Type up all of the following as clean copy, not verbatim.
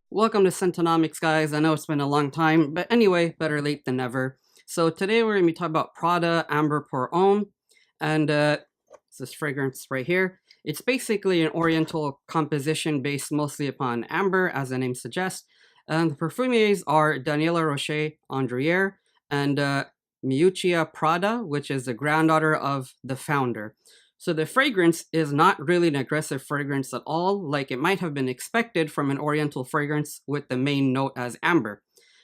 Welcome to Scentonomics, guys. I know it's been a long time, but anyway, better late than never. So today we're going to be talking about Prada Amber Pour Homme, and it's this fragrance right here. It's basically an oriental composition based mostly upon amber, as the name suggests. And the perfumers are Daniela Roche-Andrier and Miuccia Prada, which is the granddaughter of the founder. So the fragrance is not really an aggressive fragrance at all, like it might have been expected from an oriental fragrance with the main note as amber,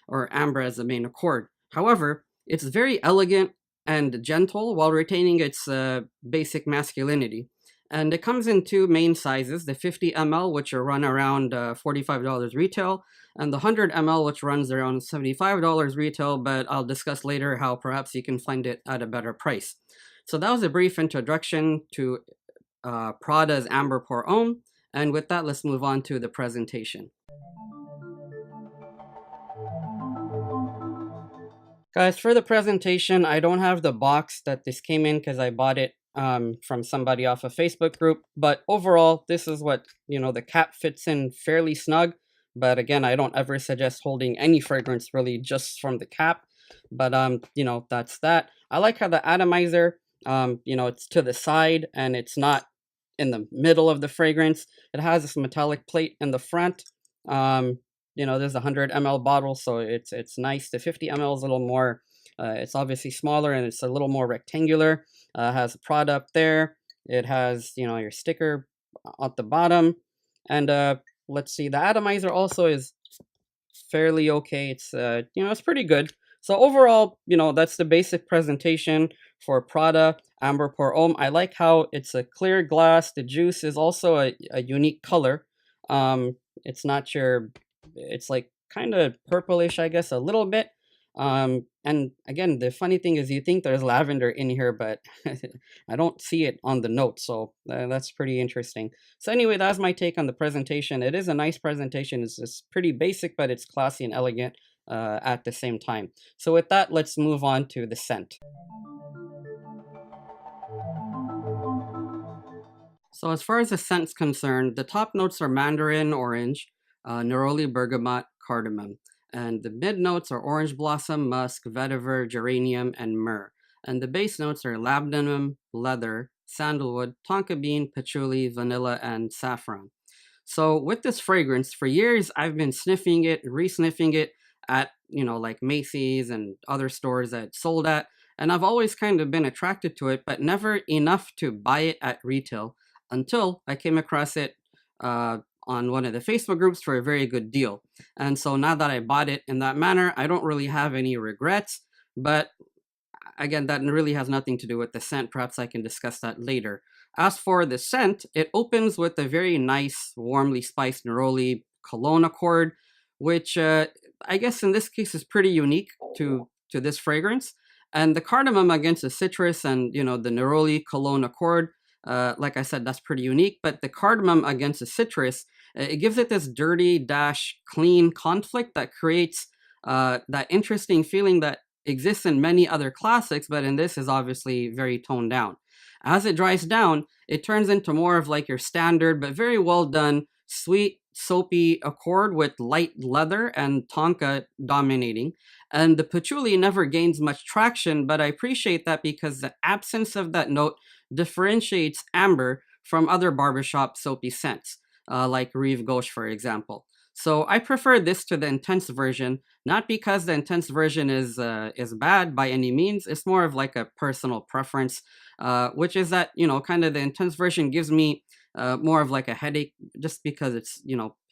or amber as the main accord. However, it's very elegant and gentle while retaining its basic masculinity. And it comes in two main sizes, the 50 ml, which will run around $45 retail, and the 100 ml, which runs around $75 retail, but I'll discuss later how perhaps you can find it at a better price. So that was a brief introduction to Prada's Amber Pour Homme, and with that, let's move on to the presentation. Guys, for the presentation, I don't have the box that this came in because I bought it from somebody off a Facebook group, but overall, this is what, the cap fits in fairly snug, but again, I don't ever suggest holding any fragrance really just from the cap, but that's that. I like how the atomizer, it's to the side and it's not in the middle of the fragrance. It has this metallic plate in the front. There's a 100 ml bottle, so it's nice. The 50 ml is a little more, it's obviously smaller and it's a little more rectangular. Has a Prada up there. It has, your sticker at the bottom. And let's see, the atomizer also is fairly okay. It's, it's pretty good. So overall, that's the basic presentation for Prada Amber Pour Homme. I like how it's a clear glass. The juice is also a unique color. It's not your, it's like kind of purplish, I guess, a little bit. And again, the funny thing is you think there's lavender in here, but I don't see it on the notes. So that's pretty interesting. So anyway, that's my take on the presentation. It is a nice presentation. It's just pretty basic, but it's classy and elegant at the same time. So with that, let's move on to the scent. So as far as the scent's concerned, the top notes are mandarin orange, neroli bergamot, cardamom. And the mid notes are orange blossom, musk, vetiver, geranium, and myrrh. And the base notes are labdanum, leather, sandalwood, tonka bean, patchouli, vanilla, and saffron. So with this fragrance, for years I've been sniffing it, re-sniffing it at, like Macy's and other stores that it's sold at. And I've always kind of been attracted to it, but never enough to buy it at retail until I came across it on one of the Facebook groups for a very good deal. And so now that I bought it in that manner, I don't really have any regrets. But again, that really has nothing to do with the scent. Perhaps I can discuss that later. As for the scent, it opens with a very nice, warmly spiced neroli cologne accord, which I guess in this case is pretty unique to this fragrance. And the cardamom against the citrus and, the neroli cologne accord, like I said, that's pretty unique. But the cardamom against the citrus, it gives it this dirty dash clean conflict that creates that interesting feeling that exists in many other classics, but in this is obviously very toned down. As it dries down, it turns into more of like your standard, but very well done, sweet, soapy accord with light leather and tonka dominating. And the patchouli never gains much traction, but I appreciate that because the absence of that note differentiates amber from other barbershop soapy scents, like Rive Gauche, for example. So I prefer this to the intense version, not because the intense version is bad by any means. It's more of like a personal preference, which is that, kind of the intense version gives me more of like a headache just because it's,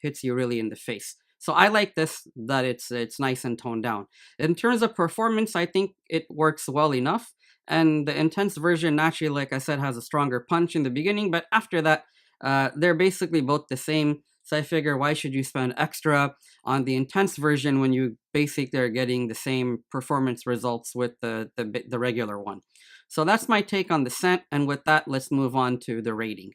hits you really in the face. So I like this, that it's nice and toned down. In terms of performance, I think it works well enough. And the intense version naturally, like I said, has a stronger punch in the beginning, but after that, they're basically both the same. So I figure, why should you spend extra on the intense version when you basically are getting the same performance results with the regular one? So that's my take on the scent. And with that, let's move on to the rating.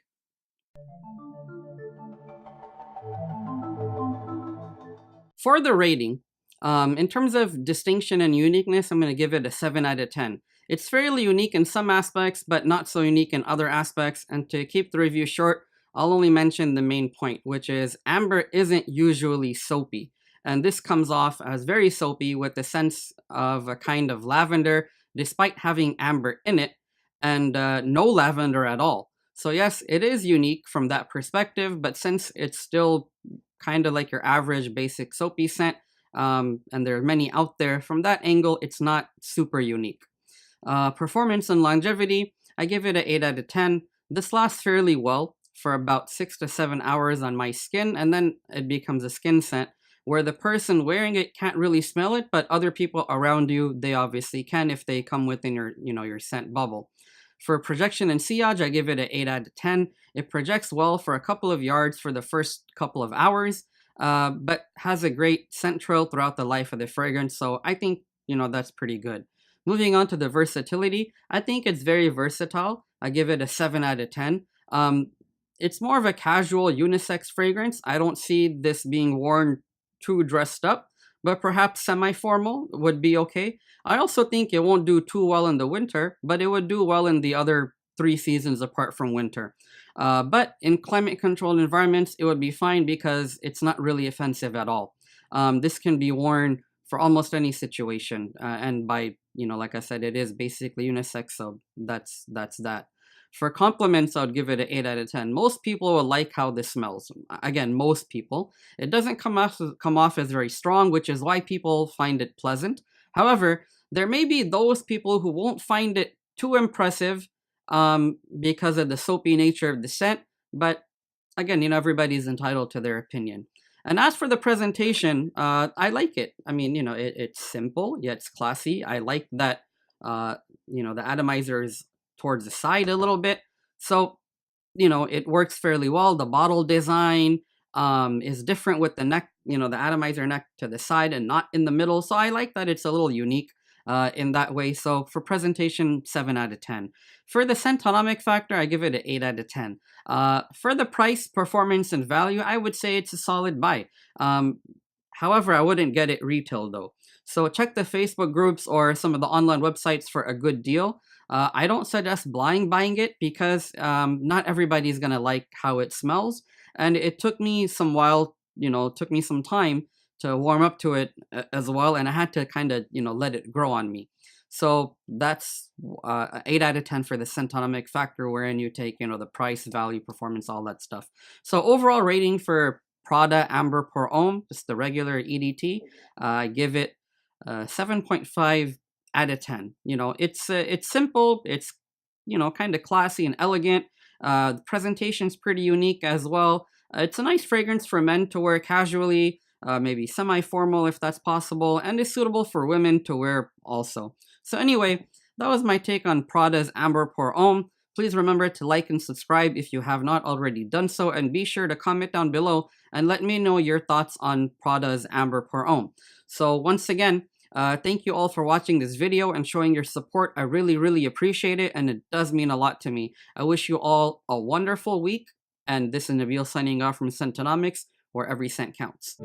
For the rating, in terms of distinction and uniqueness, I'm going to give it a 7 out of 10. It's fairly unique in some aspects, but not so unique in other aspects. And to keep the review short, I'll only mention the main point, which is amber isn't usually soapy. And this comes off as very soapy with the sense of a kind of lavender, despite having amber in it, and no lavender at all. So yes, it is unique from that perspective, but since it's still kind of like your average basic soapy scent, and there are many out there, from that angle, it's not super unique. Performance and longevity, I give it an 8 out of 10. This lasts fairly well for about 6 to 7 hours on my skin, and then it becomes a skin scent where the person wearing it can't really smell it, but other people around you, they obviously can if they come within your, your scent bubble. For projection and sillage, I give it an 8 out of 10. It projects well for a couple of yards for the first couple of hours, but has a great scent trail throughout the life of the fragrance, so I think, that's pretty good. Moving on to the versatility, I think it's very versatile. I give it a 7 out of 10. It's more of a casual unisex fragrance. I don't see this being worn too dressed up, but perhaps semi-formal would be okay. I also think it won't do too well in the winter, but it would do well in the other 3 seasons apart from winter. But in climate-controlled environments, it would be fine because it's not really offensive at all. This can be worn for almost any situation, and by like I said, it is basically unisex, so that's that. For compliments, I would give it an 8 out of 10. Most people will like how this smells. Again, most people. It doesn't come off as very strong, which is why people find it pleasant. However, there may be those people who won't find it too impressive because of the soapy nature of the scent. But again, everybody's entitled to their opinion. And as for the presentation, I like it. I mean, it's simple, yet it's classy. I like that, the atomizer is towards the side a little bit. So, it works fairly well. The bottle design is different with the neck, the atomizer neck to the side and not in the middle. So I like that it's a little unique in that way. So for presentation, 7 out of 10. For the Scentonomic factor, I give it an 8 out of 10. For the price, performance, and value, I would say it's a solid buy. However, I wouldn't get it retail though. So check the Facebook groups or some of the online websites for a good deal. I don't suggest blind buying it because not everybody's gonna like how it smells, and it took me some time to warm up to it as well, and I had to kind of let it grow on me. So that's 8 out of 10 for the Scentonomic factor, wherein you take the price, value, performance, all that stuff. So overall rating for Prada Amber Pour Homme, just the regular EDT, I give it 7.5 out of 10. It's simple, it's kind of classy and elegant. The presentation's pretty unique as well. It's a nice fragrance for men to wear casually, maybe semi-formal if that's possible, and is suitable for women to wear also. So anyway, that was my take on Prada's Amber Pour Homme. Please remember to like and subscribe if you have not already done so, and be sure to comment down below and let me know your thoughts on Prada's Amber Pour Homme. So once again, thank you all for watching this video and showing your support. I really, really appreciate it, and it does mean a lot to me. I wish you all a wonderful week, and this is Nabeel signing off from Scentonomics, where every scent counts.